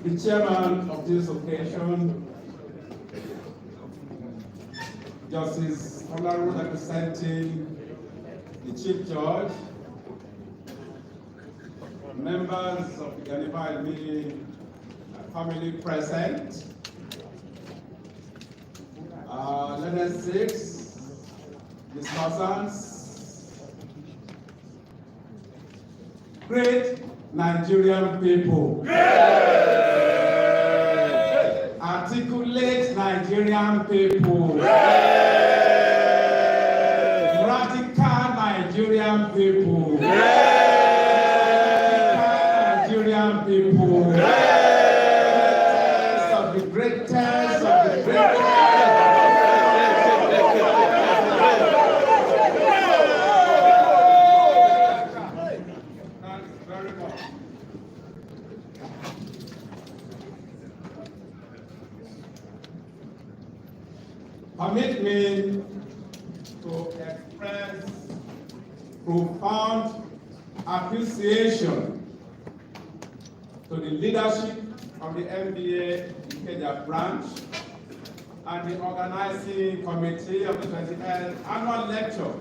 the chairman of this occasion, Justice Honorable representing the Chief Judge, members of the Gani Fawehinmi family present, level 6, discussants, great Nigerian people, articulate Nigerian people, radical Nigerian people, Nigerian people, greatest of the greatest. Permit me to express profound appreciation to the leadership of the MBA Ikeja branch and the organizing committee of the 28th annual lecture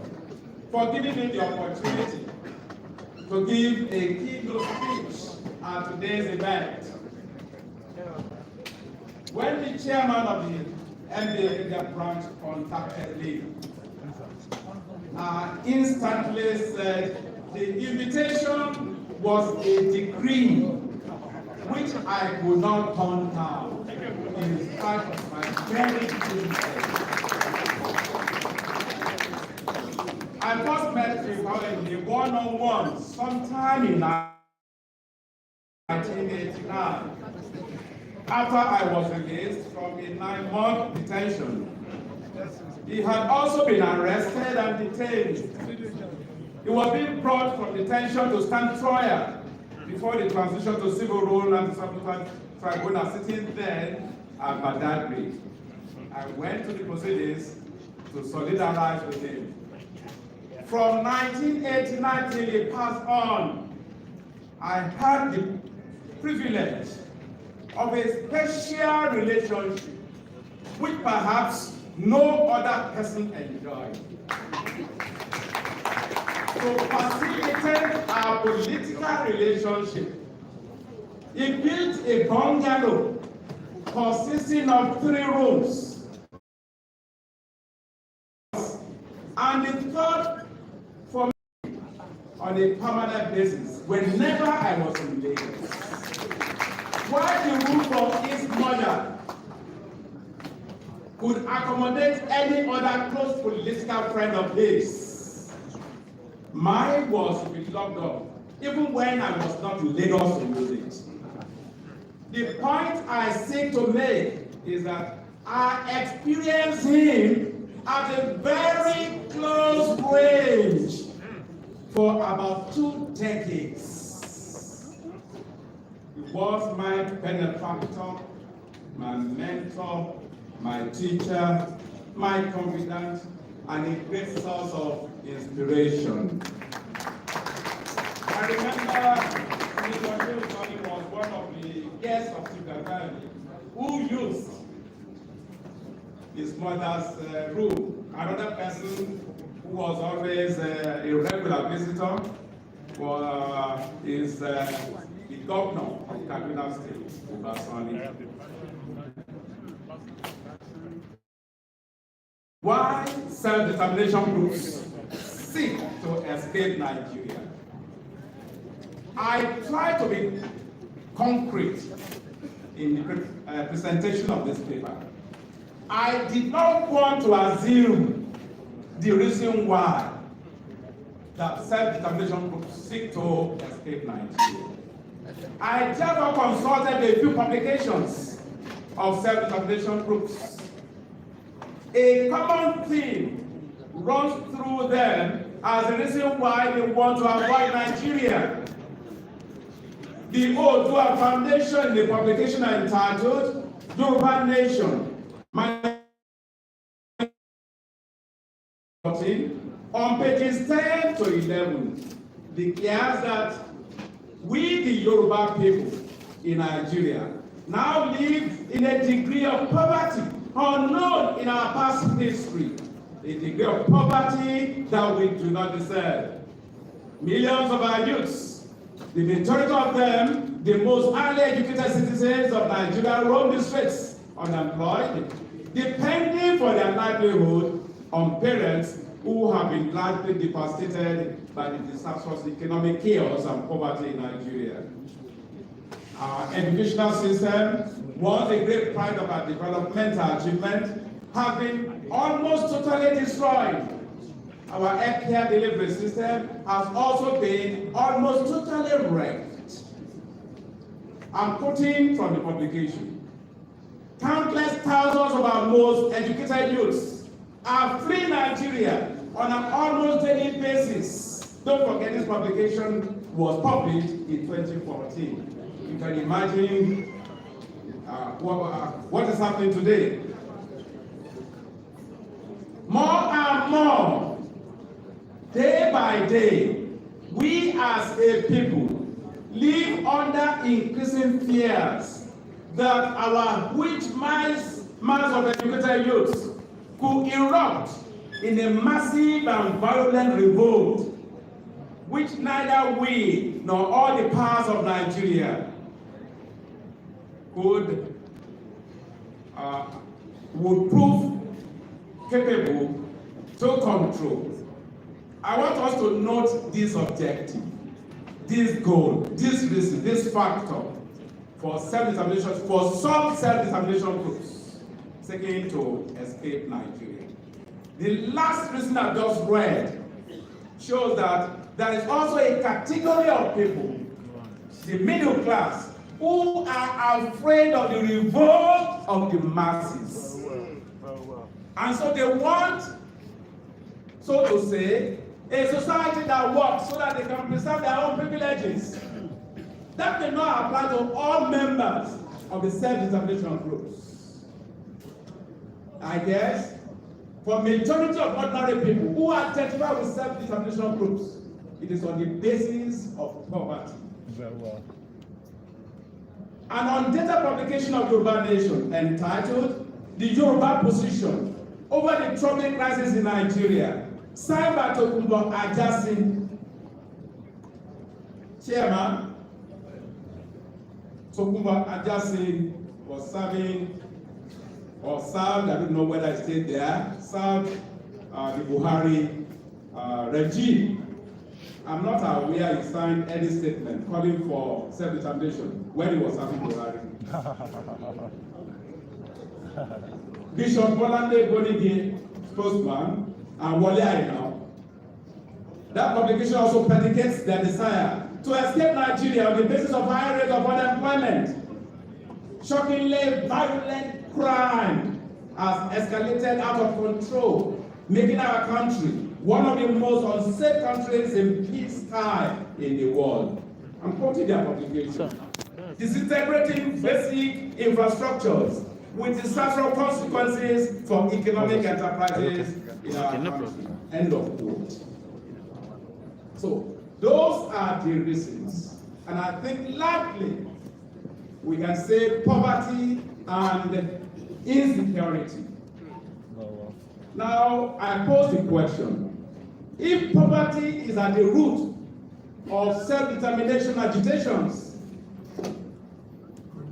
for giving me the opportunity to give a keynote speech at today's event. When the chairman of the MBA Ikeja branch contacted me, I instantly said the invitation was a decree which I could not turn down in spite of my very difficult. I first met Gani Fawehinmi one-on-one sometime in 1989 after I was released from a 9-month detention. He had also been arrested and detained. He was being brought from detention to stand trial before the transition to civil rule and subsequent tribunal sitting then at Badagry. I went to the proceedings to solidarize with him. From 1989 till he passed on, I had the privilege of a special relationship which perhaps no other person enjoyed. To facilitate our political relationship, he built a bungalow consisting of 3 rooms, and the third for me on a permanent basis whenever I was in Lagos. While the room for his mother could accommodate any other close political friend of his, mine was to be locked up, even when I was not in Lagos to use it. The point I seek to make is that I experienced him at a very close range for about 2 decades. He was my benefactor, my mentor, my teacher, my confidant, and a great source of inspiration. I remember Mr. Femi was one of the guests of Gani who used his mother's room. Another person who was always a regular visitor is the governor of Kaduna State, Obasani. Why self-determination groups seek to escape Nigeria? I try to be concrete in the presentation of this paper. I did not want to assume the reason why that self-determination groups seek to escape Nigeria. I therefore consulted a few publications of self-determination groups. A common theme runs through them as the reason why they want to avoid Nigeria. The Oodua Foundation in the publication entitled Yoruba Nation, on pages 10 to 11, declares that we, the Yoruba people in Nigeria, now live in a degree of poverty unknown in our past history, a degree of poverty that we do not deserve. Millions of our youths, the majority of them, the most highly educated citizens of Nigeria, roam the streets unemployed, depending for their livelihood on parents who have been largely devastated by the disastrous economic chaos and poverty in Nigeria. Our educational system, once a great pride of our developmental achievement, have been almost totally destroyed. Our healthcare delivery system has also been almost totally wrecked. I'm quoting from the publication. Countless thousands of our most educated youths are fleeing Nigeria on an almost daily basis. Don't forget, this publication was published in 2014. You can imagine what is happening today. More and more, day by day, we as a people live under increasing fears that our huge mass of educated youths could erupt in a massive and violent revolt, which neither we nor all the powers of Nigeria would prove capable to control. I want us to note this objective, this goal, this reason, this factor for self-determination, for some self-determination groups seeking to escape Nigeria. The last reason I just read shows that there is also a category of people, the middle class, who are afraid of the revolt of the masses. And so they want, so to say, a society that works so that they can preserve their own privileges. That may not apply to all members of the self-determination groups. I guess, for majority of ordinary people who are identified with self-determination groups, it is on the basis of poverty. Very well. An undated publication of Yoruba Nation entitled "The Yoruba Position Over the Troubling Crisis in Nigeria," signed by Tokunbo Ajasin, chairman. Tokunbo Ajasin was serving, or served, I don't know whether he stayed there, served the Buhari regime. I'm not aware he signed any statement calling for self-determination when he was serving Buhari. Bishop Bolande Bonigi, spokesman, and Wale Aina. That publication also predicates their desire to escape Nigeria on the basis of high rate of unemployment. Shockingly, violent crime has escalated out of control, making our country one of the most unsafe countries in peacetime in the world. I'm quoting their publication. Disintegrating basic infrastructures with disastrous consequences for economic enterprises in our country. End of quote. So, those are the reasons. And I think largely we can say poverty and insecurity. Now, I pose the question. If poverty is at the root of self-determination agitations,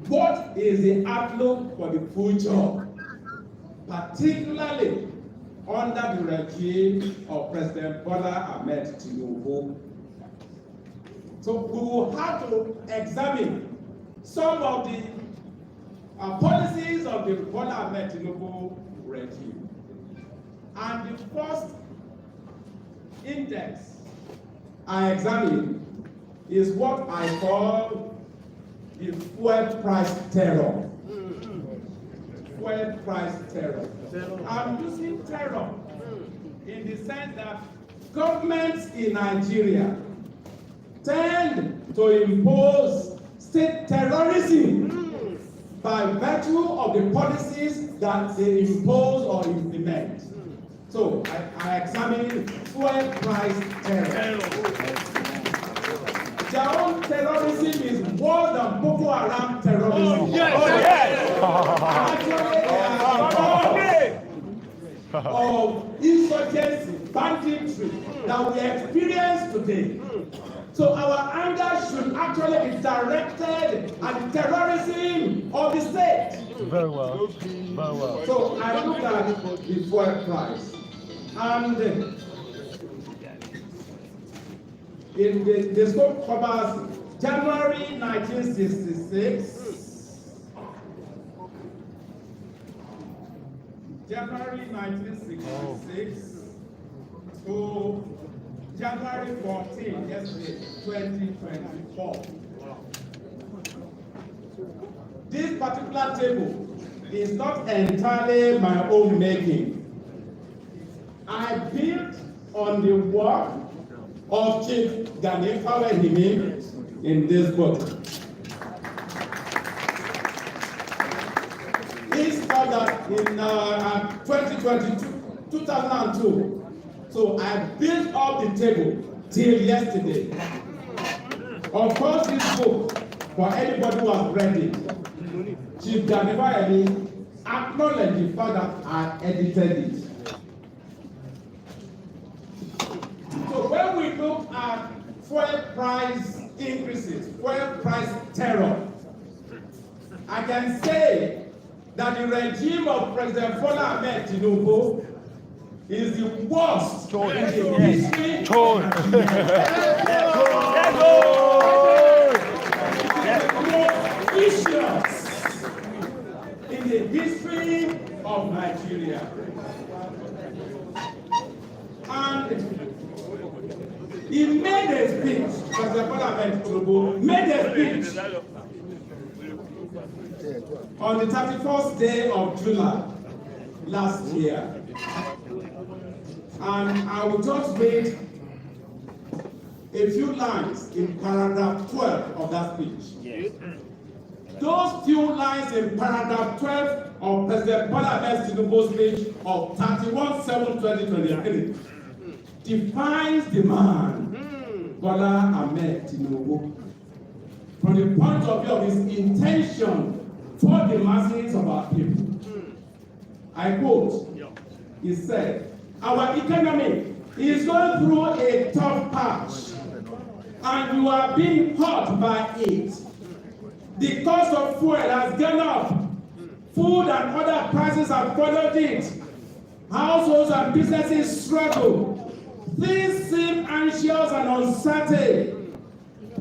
what is the outlook for the future, particularly under the regime of President Bola Ahmed Tinubu? So we will have to examine some of the policies of the Bola Ahmed Tinubu regime. And the first index I examine is what I call the fuel price terror. Fuel price terror. I'm using terror in the sense that governments in Nigeria tend to impose state terrorism by virtue of the policies that they impose or implement. So I examine fuel price terror. Their own terrorism is more than Boko Boko Haram terrorism. Oh, yes. Of insurgency, banditry that we experience today. So our anger should actually be directed at the terrorism of the state. Very well. Very well. So I look at the fuel price, and in the scope covers January 1966. January 1966 to January 14, yesterday, 2024. This particular table is not entirely my own making. I built on the work of Chief Gani Fawehinmi in this book. This started in 2002. So I built up the table till yesterday. Of course, this book, for anybody who has read it, Chief Gani Fawehinmi acknowledged the fact that I edited it. So when we look at fuel price increases, fuel price terror, I can say that the regime of President Bola Ahmed Tinubu is the worst in the history of in the history of Nigeria. And he made a speech, President Bola Ahmed Tinubu made a speech on the 31st day of July last year. And I will just read a few lines in paragraph 12 of that speech. Yes. Those few lines in paragraph 12 of President Bola Ahmed Tinubu's speech of 31/7/2023 defines the man, Bola Ahmed Tinubu, from the point of view of his intention for the masses of our people. I quote, he said, "Our economy is going through a tough patch, and you are being hurt by it. The cost of fuel has gone up. Food and other prices have followed it. Households and businesses struggle. Things seem anxious and uncertain.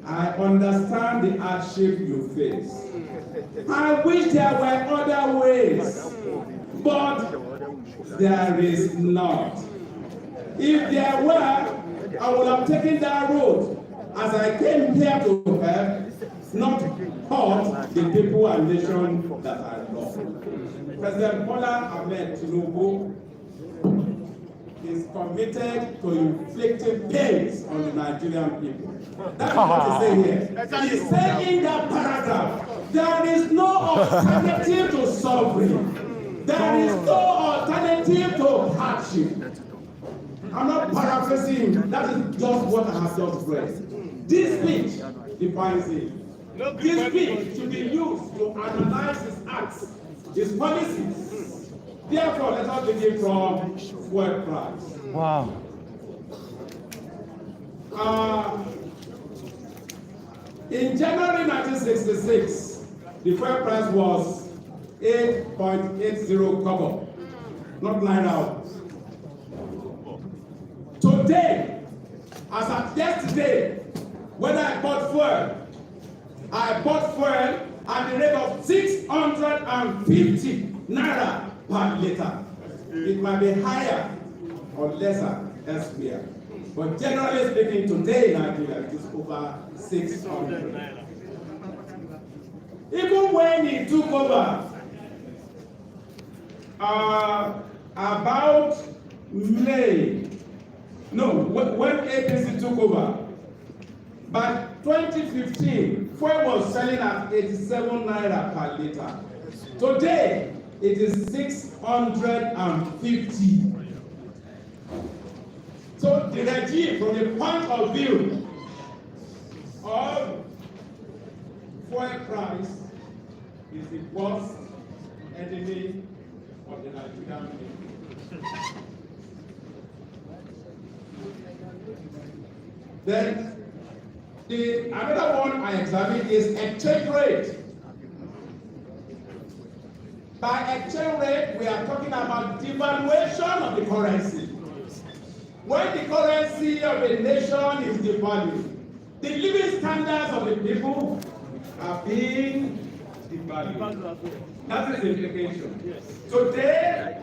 I understand the hardship you face. I wish there were other ways, but there is not. If there were, I would have taken that road as I came here to help, not hurt the people and nation that I love." President Bola Ahmed Tinubu is committed to inflicting pains on the Nigerian people. That is what he says here. He said in that paragraph, there is no alternative to suffering. There is no alternative to hardship. I'm not paraphrasing him. That is just what I have just read. This speech defines it. This speech should be used to analyze his acts, his policies. Therefore, let us begin from fuel price. Wow. In January 1966, the fuel price was 8.80 kobo, not naira. Today, as of yesterday, when I bought fuel at the rate of 650 naira per liter. It might be higher or lesser elsewhere. But generally speaking, today in Nigeria, it is over 600 naira. Even when he took over, about May, when APC took over, by 2015, fuel was selling at 87 naira per liter. Today, it is 650. So the regime, from the point of view of fuel price is the worst enemy of the Nigerian people. Then, another one I examined is exchange rate. By exchange rate, we are talking about devaluation of the currency. When the currency of a nation is devalued, the living standards of the people are being devalued. That is the implication. Today,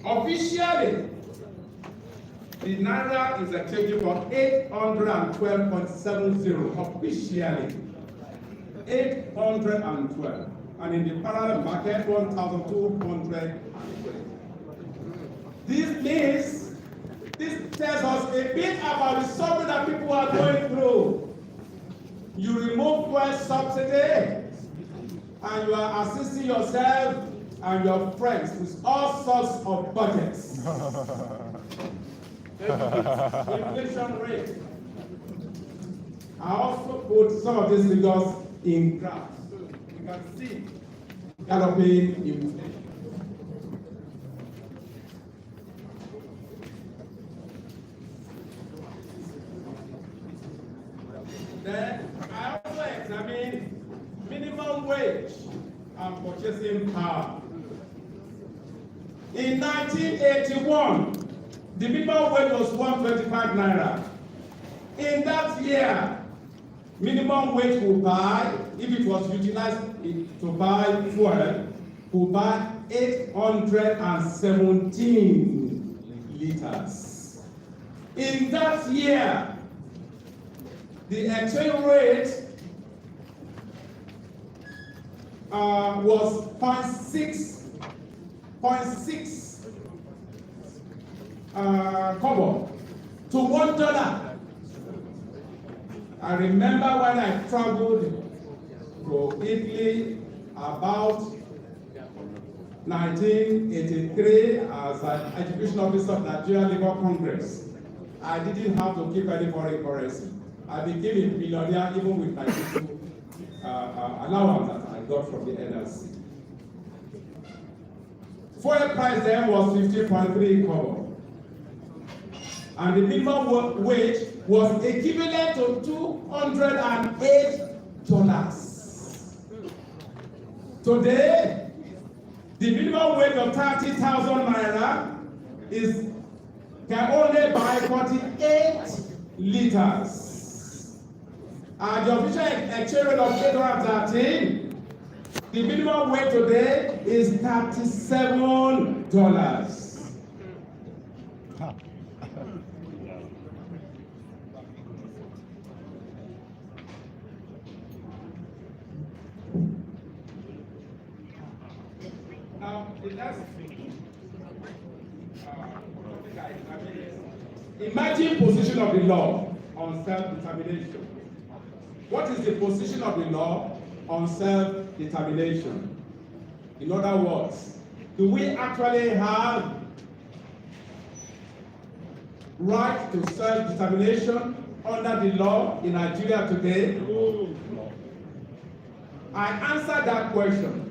officially, the naira is exchanging for 812.70 officially. 812. And in the parallel market, 1,200. This tells us a bit about the suffering that people are going through. You remove fuel subsidy, and you are assisting yourself and your friends with all sorts of budgets. Inflation rate. I also put some of these figures in graphs. You can see galloping inflation. Then I also examine minimum wage and purchasing power. In 1981, the minimum wage was 125 naira. In that year, minimum wage will buy, if it was utilized to buy fuel, will buy 817 liters. In that year, the exchange rate was 0.6 kobo to $1. I remember when I traveled to Italy about 1983 as an education officer of Nigeria Labour Congress. I didn't have to keep any foreign currency. I became a billionaire even with my little allowance that I got from the NLC. Fuel price then was 50.3 kobo. And the minimum wage was equivalent to $208. Today, the minimum wage of 30,000 naira can only buy 48 liters. And the official exchange rate of 813, the minimum wage today is $37. Now, the last imagine position of the law on self-determination. What is the position of the law on self-determination? In other words, do we actually have right to self-determination under the law in Nigeria today? I answered that question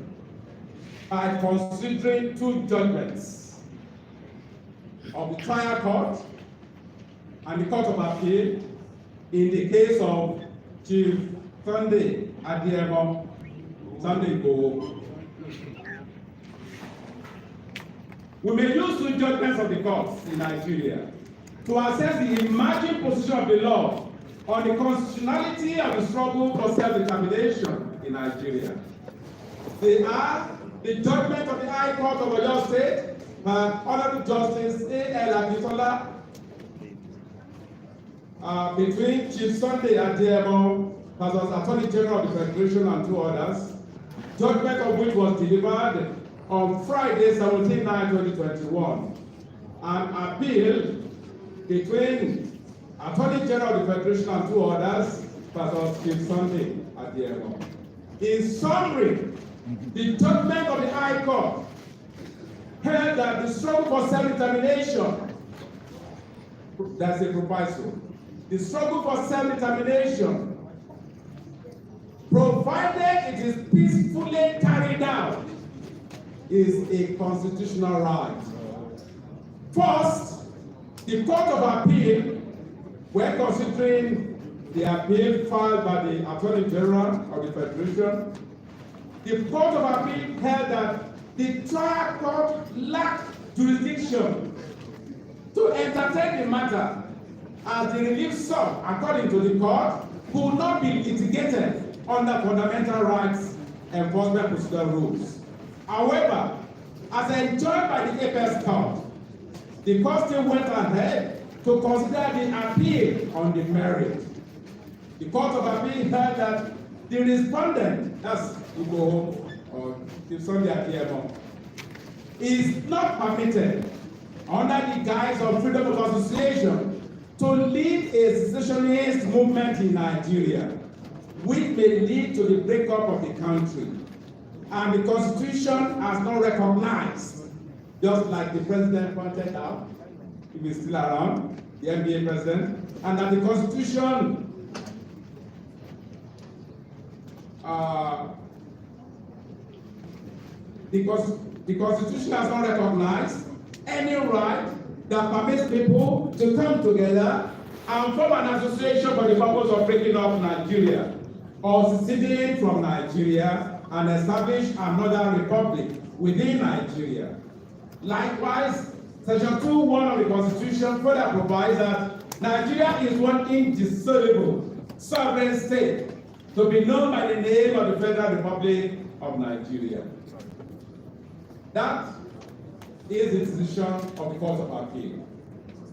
by considering two judgments of the trial court and the court of appeal in the case of Chief Sunday Adiemo Sunday Igboho. We may use two judgments of the courts in Nigeria to assess the imagined position of the law on the constitutionality of the struggle for self-determination in Nigeria. They are the judgment of the High Court of Oyo State by Honorable Justice A.L. Akintola between Chief Sunday Adiemo versus Attorney General of the Federation and two others, judgment of which was delivered on Friday, 17/9/2021. An appeal between Attorney General of the Federation and two others versus Chief Sunday Adiemo. In summary, the judgment of the High Court held that the struggle for self-determination That's a proviso. The struggle for self-determination, provided it is peacefully carried out, is a constitutional right. First, the Court of Appeal, when considering the appeal filed by the Attorney General of the Federation, the Court of Appeal held that the trial court lacked jurisdiction to entertain the matter, as the relief sought, according to the court, could not be litigated under fundamental rights enforcement procedural rules. However, as enjoined by the Apex Court, the court still went ahead to consider the appeal on the merit. The Court of Appeal held that the respondent, that's Igbo or if Sunday Akiemo, is not permitted under the guise of freedom of association to lead a secessionist movement in Nigeria, which may lead to the breakup of the country. And the Constitution has not recognized, just like the President pointed out, if he's still around, the NBA President, and that the Constitution the Constitution has not recognized any right that permits people to come together and form an association for the purpose of breaking up Nigeria or seceding from Nigeria and establish another republic within Nigeria. Likewise, Section 2(1) of the Constitution further provides that Nigeria is one indissoluble sovereign state to be known by the name of the Federal Republic of Nigeria. That is the decision of the Court of Appeal.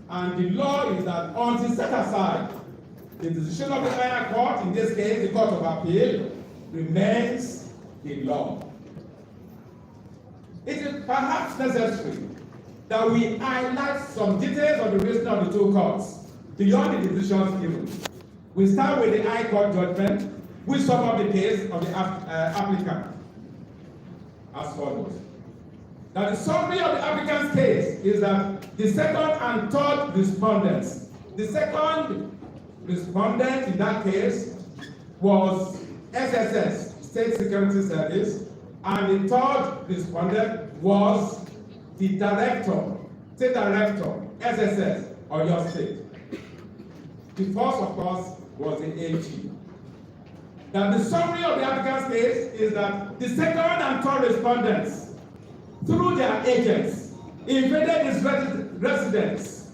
And the law is that until set aside, the decision of the higher court, in this case the Court of Appeal, remains the law. It is perhaps necessary that we highlight some details of the reasoning of the two courts beyond the decisions given. We start with the High Court judgment, which sum up the case of the applicant as follows. Now, the summary of the applicant's case is that the second and third respondents, the second respondent in that case was SSS, State Security Service, and the third respondent was the director, State Director, SSS, or your state. The first, of course, was the AG. Now, the summary of the applicant's case is that the second and third respondents, through their agents, invaded his residence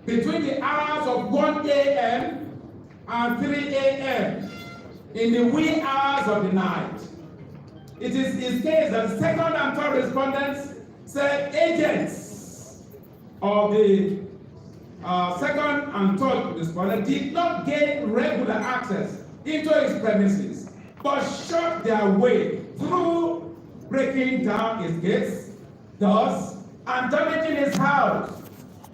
between the hours of 1 a.m. and 3 a.m. in the wee hours of the night. It is his case that the second and third respondents said agents of the second and third respondent did not gain regular access into his premises, but shot their way through breaking down his gates, doors, and damaging his house,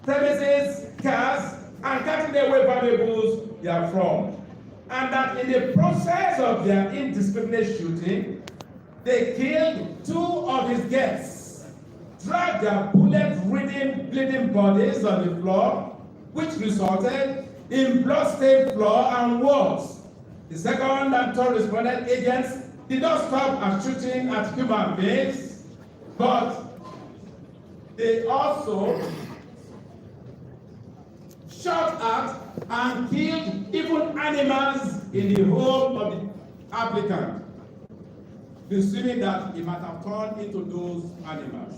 premises, cars, and cutting away valuables therefrom. And that in the process of their indiscriminate shooting, they killed 2 of his guests, dragged their bullet-ridden, bleeding bodies on the floor, which resulted in blood-stained floor and walls. The second and third respondent agents did not stop at shooting at human beings, but they also shot at and killed even animals in the home of the applicant, presuming that he might have turned into those animals.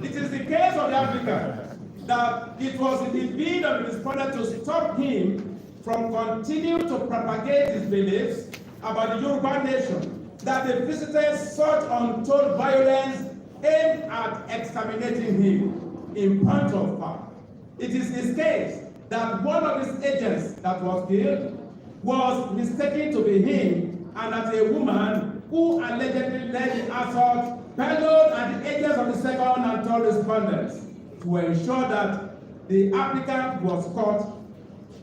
It is the case of the applicant that it was in the bid of the respondent to stop him from continuing to propagate his beliefs about the Yoruba nation that the visitors sought untold violence aimed at exterminating him. In point of fact, it is his case that one of his agents that was killed was mistaken to be him, and that a woman who allegedly led the assault bellowed at the agents of the second and third respondents to ensure that the applicant was caught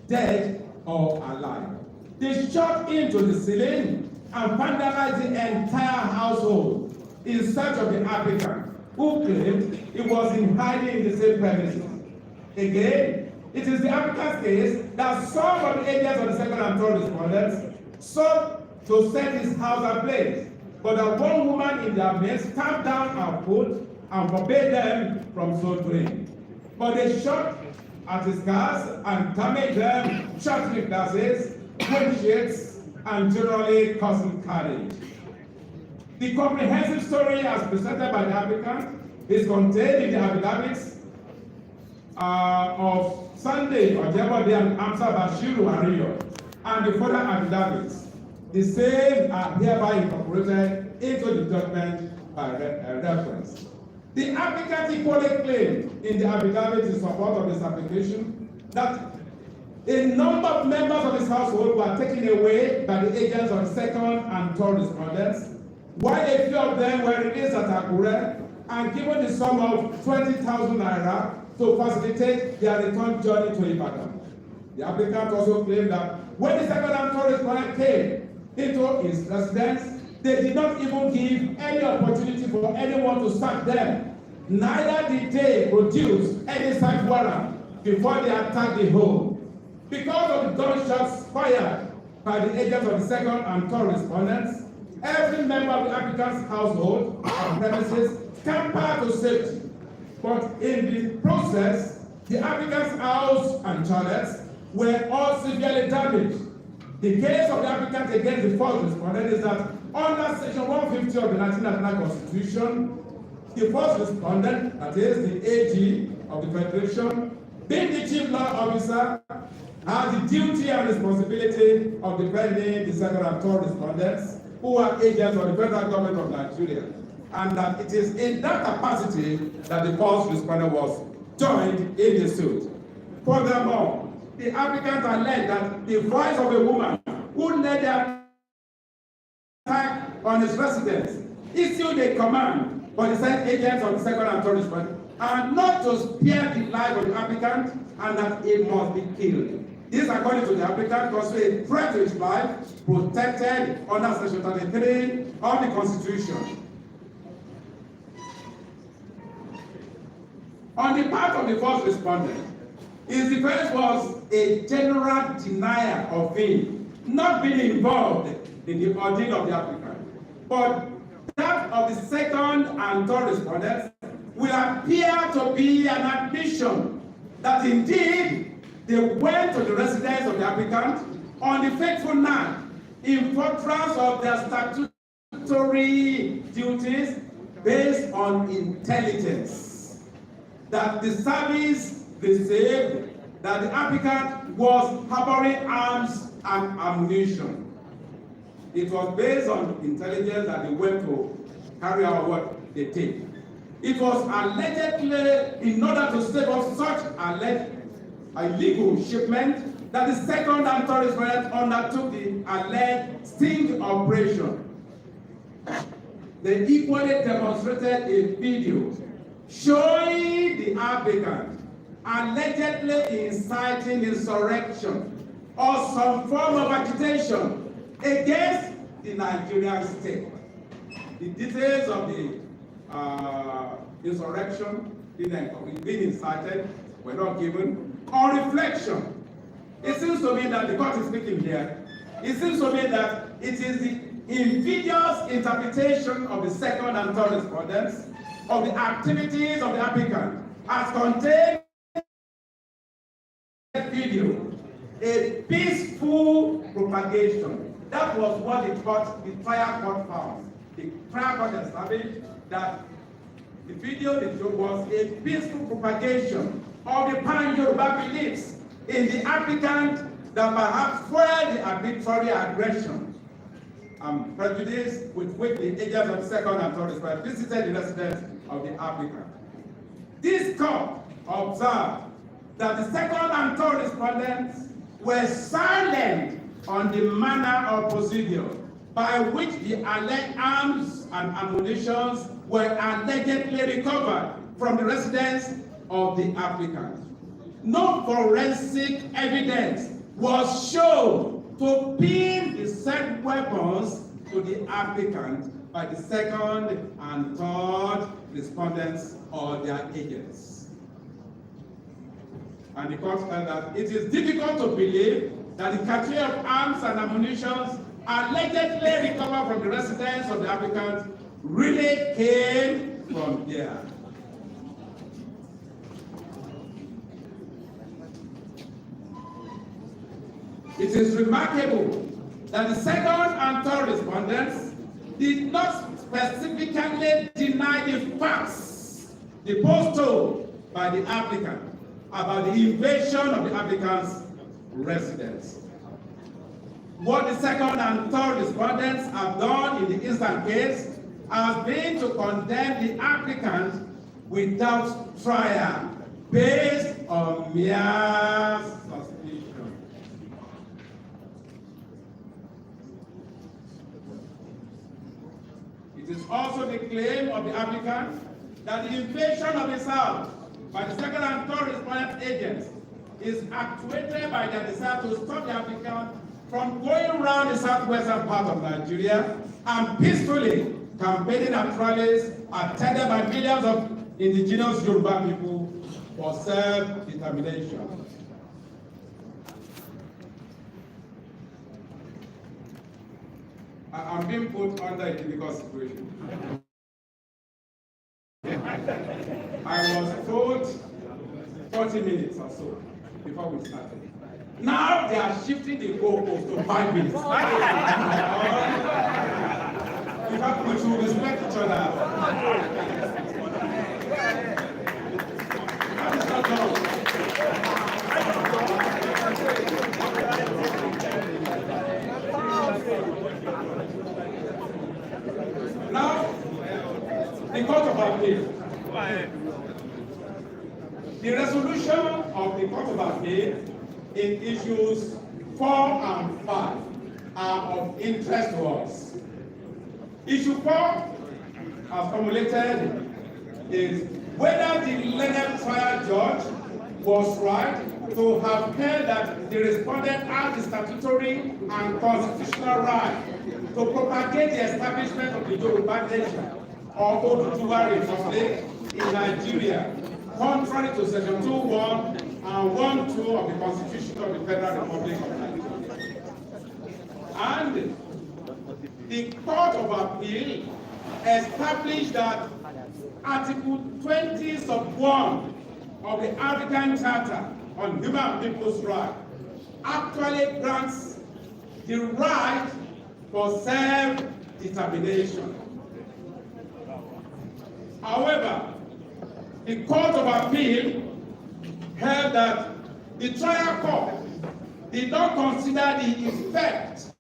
dead or alive. They shot into the ceiling and vandalized the entire household in search of the applicant, who claimed he was in hiding in the same premises. Again, it is the applicant's case that some of the agents of the second and third respondents sought to set his house ablaze, but that one woman in their midst stamped down her foot and forbade them from so doing. But they shot at his cars and damaged them, shattering glasses, windshields, and generally causing carnage. The comprehensive story as presented by the applicant is contained in the affidavits of Sunday Ojebode and Amsa Bashiru Ariyo and the further affidavits. The same are hereby incorporated into the judgment by reference. The applicant equally claimed in the affidavit in support of this application that a number of members of his household were taken away by the agents of the second and third respondents, while a few of them were released at Akure and given the sum of 20,000 naira to facilitate their return journey to Ibadan. The applicant also claimed that when the second and third respondent came into his residence, they did not even give any opportunity for anyone to sack them. Neither did they produce any search warrant before they attacked the home. Because of the gunshots fired by the agents of the second and third respondents, every member of the applicant's household and premises scampered to safety. But in the process, the applicant's house and toilets were all severely damaged. The case of the applicant against the first respondent is that under section 150 of the 1999 Constitution, the first respondent, that is the AG of the Federation, being the chief law officer, has the duty and responsibility of defending the second and third respondents who are agents of the federal government of Nigeria, and that it is in that capacity that the first respondent was joined in the suit. Furthermore, the applicant alleged that the voice of a woman who led the attack on his residence issued a command for the said agents of the second and third respondent and not to spare the life of the applicant and that it must be killed. This, according to the applicant, constitutes a threat to his life protected under section 33 of the Constitution. On the part of the first respondent, his defense was a general denial of him not being involved in the ordeal of the applicant, but that of the second and third respondents will appear to be an admission that indeed they went to the residence of the applicant on the fateful night in furtherance of their statutory duties based on intelligence that the service received that the applicant was harboring arms and ammunition. It was based on intelligence that they went to carry out what they did. It was allegedly in order to stave off such alleged illegal shipment that the second and third respondent undertook the alleged sting operation. They equally demonstrated a video showing the applicant allegedly inciting insurrection or some form of agitation against the Nigerian state. The details of the insurrection being incited were not given. On reflection, it seems to me that the court is speaking here. It seems to me that it is the invidious interpretation of the second and third respondents of the activities of the applicant as contained in the video, a peaceful propagation. That was what the trial court found. The trial court established that the video was a peaceful propagation of the pan-Yoruba beliefs in the applicant that perhaps fueled the arbitrary aggression and prejudice with which the agents of the second and third respondent visited the residence of the applicant. This court observed that the second and third respondents were silent on the manner of procedure by which the alleged arms and ammunition were allegedly recovered from the residence of the applicant. No forensic evidence was shown to pin the said weapons to the applicant by the second and third respondents or their agents. And the court held that it is difficult to believe that the category of arms and ammunition allegedly recovered from the residence of the applicants really came from there. It is remarkable that the second and third respondents did not specifically deny the facts deposed by the applicant about the invasion of the applicant's residence. What the second and third respondents have done in the instant case has been to condemn the applicant without trial, based on mere suspicion. It is also the claim of the applicant that the invasion of his house by the second and third respondent agents is actuated by their desire to stop the applicant from going around the southwestern part of Nigeria and peacefully campaigning at rallies attended by millions of indigenous Yoruba people for self-determination. I'm being put under a difficult situation. I was told 40 minutes or so before we started. Now they are shifting the goalpost to 5 minutes. In fact, we should respect each other. That is not wrong. Now, the Court of Appeal. The resolution of the Court of Appeal in issues 4 and 5 are of interest to us. Issue 4, as formulated, is whether the learned trial judge was right to have held that the respondent had the statutory and constitutional right to propagate the establishment of the Yoruba nation or Oduduwa Republic in Nigeria, contrary to Section 2(1) and 1(2) of the Constitution of the Federal Republic of Nigeria. And the Court of Appeal established that Article 20 sub 1 of the African Charter on Human and People's Rights actually grants the right for self-determination. However, the Court of Appeal held that the trial court did not consider the effect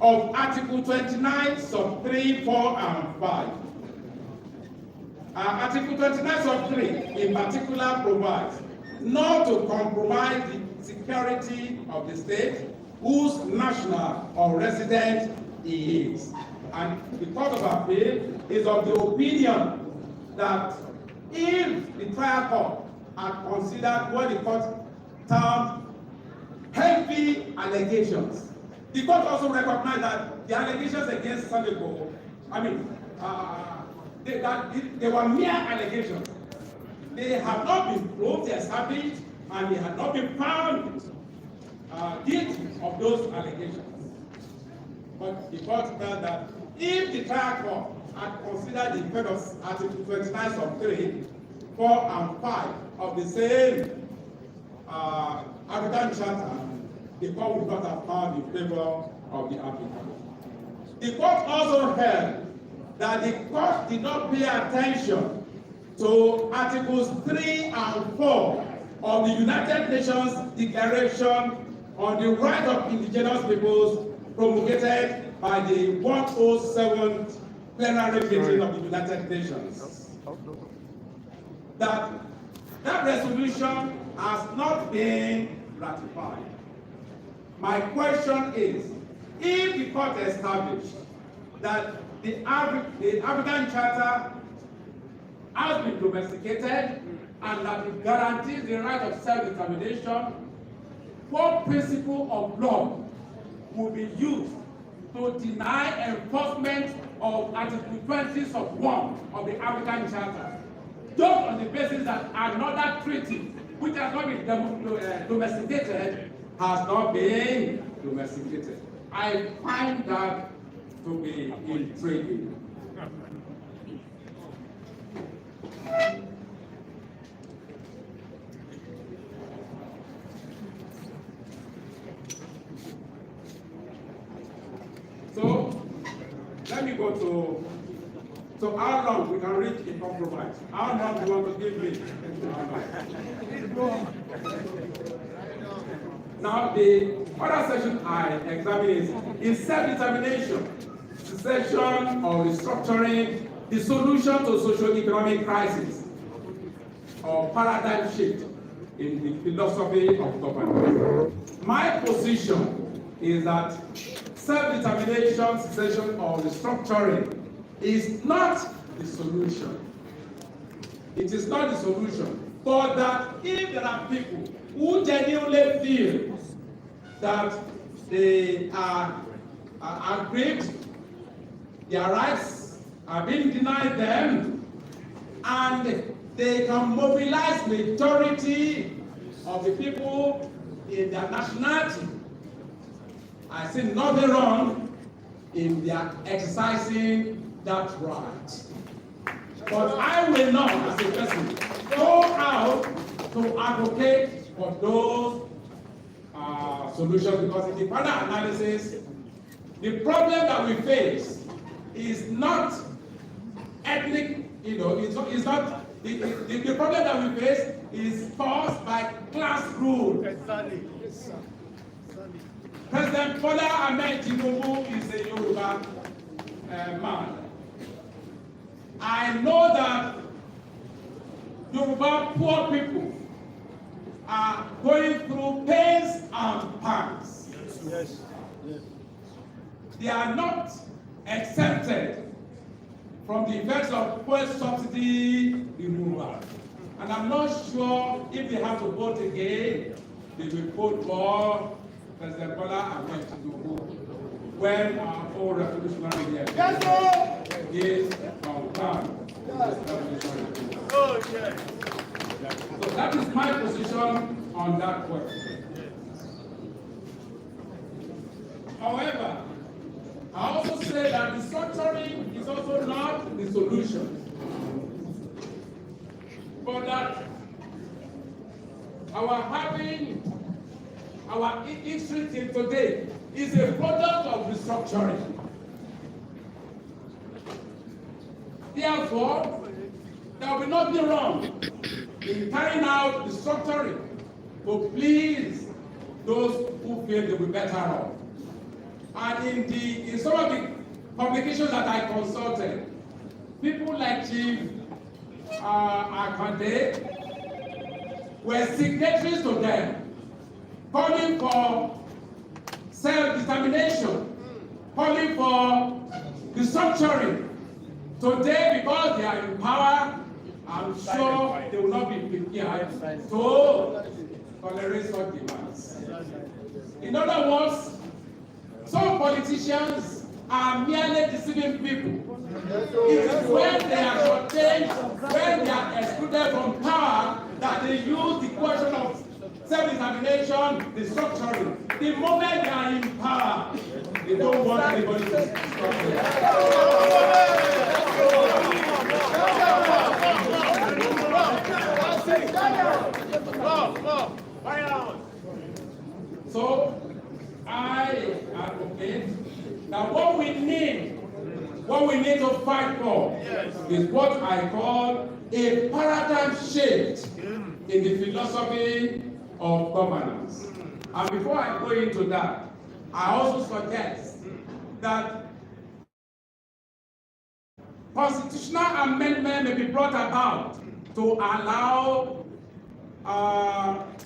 of Article 29 sub 3, 4, and 5. Article 29 sub 3 in particular provides not to compromise the security of the state whose national or resident he is. And the Court of Appeal is of the opinion that if the trial court had considered what the court termed heavy allegations, the court also recognized that the allegations against Sandiego, they were mere allegations. They had not been proved, established, and they had not been found guilty of those allegations. But the court felt that if the trial court had considered the effect of Article 29 sub 3, 4, and 5 of the same African Charter, the court would not have found in favor of the applicant. The court also held that the court did not pay attention to Articles 3 and 4 of the United Nations Declaration on the Right of Indigenous Peoples promulgated by the 107th Plenary Meeting of the United Nations. That resolution has not been ratified. My question is, if the court established that the African Charter has been domesticated and that it guarantees the right of self-determination, what principle of law will be used to deny enforcement of Article 20 of 1 of the African Charter, just on the basis that another treaty, which has not been domesticated, has not been domesticated. I find that to be intriguing. So, let me go to how long we can reach a compromise. How long do you want to give me? Now, the other section I examine is self-determination, secession or restructuring, the solution to socio-economic crisis, or paradigm shift in the philosophy of government. My position is that self-determination, secession, or restructuring is not the solution. It is not the solution. But that if there are people who genuinely feel that they are aggrieved, their rights are being denied them, and they can mobilize majority of the people in their nationality, I see nothing wrong in their exercising that right. But I will not, as a person, go out to advocate for those solutions, because in the further analysis, the problem that we face is not ethnic, it's not, the problem that we face is caused by class rule. Exactly. President Bola Ahmed Tinubu is a Yoruba man. I know that Yoruba poor people are going through pains and pangs. Yes. They are not exempted from the effects of fuel subsidy removal. And I'm not sure if they have to vote again, they will vote for President Bola Ahmed Tinubu when our whole revolutionary year is confirmed. Oh, yeah. So that is my position on that question. However, I also say that the structuring is also not the solution, but that our history till today is a product of restructuring. Therefore, there will not be wrong in carrying out the structuring to please those who feel they will be better off. And in some of the publications that I consulted, people like Chief Akande were signatories to them, calling for self-determination, calling for restructuring. Today, because they are in power, I'm sure they will not be prepared to tolerate such demands. In other words, some politicians are merely deceiving people. It is when they are shortchanged, when they are excluded from power, that they use the question of self-determination, the structuring. The moment they are in power, they don't want anybody to stop them. So, I advocate that what we need to fight for is what I call a paradigm shift in the philosophy of governance. And before I go into that, I also suggest that constitutional amendment may be brought about to allow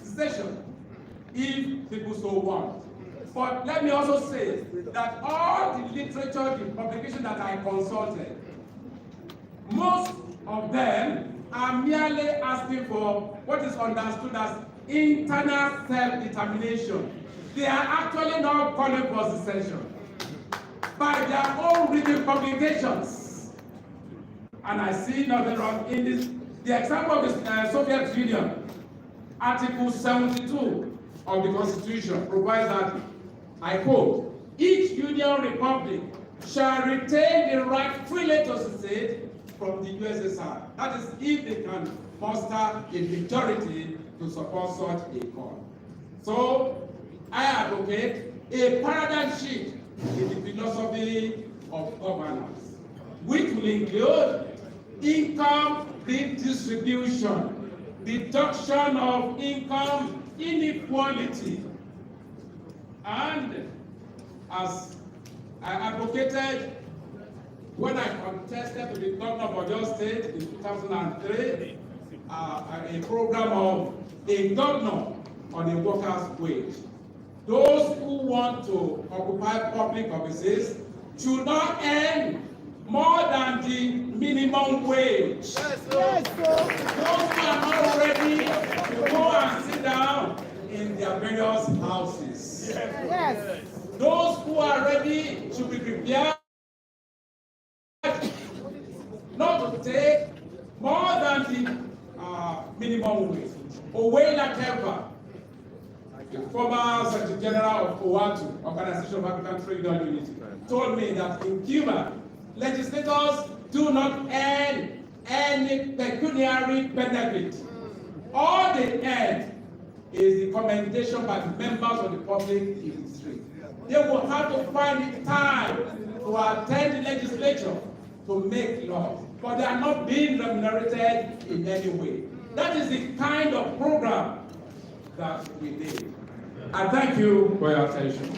secession if people so want. But let me also say that all the literature, the publications that I consulted, most of them are merely asking for what is understood as internal self-determination. They are actually not calling for secession. by their own reading publications. And I see nothing wrong in this. The example of the Soviet Union, Article 72 of the Constitution provides that, I quote, each Union Republic shall retain the right freely to secede from the USSR. That is, if they can muster a majority to support such a call. So, I advocate a paradigm shift in the philosophy of governance, which will include income redistribution, reduction of income inequality, and as I advocated when I contested to the governor of Oyo State in 2003, a program of a governor on a worker's wage. Those who want to occupy public offices should not earn more than the minimum wage. Yes, yes, those who are not ready to go and sit down in their various houses. Yes. Those who are ready should be prepared not to take more than the minimum wage. Owela Kemba, the former Secretary General of OATU, Organization of African Trade Union Unity, told me that in Cuba, legislators do not earn any pecuniary benefit. All they earn is the commendation by the members of the public in the street. They will have to find the time to attend the legislature to make laws, but they are not being remunerated in any way. That is the kind of program that we need. I thank you for your attention.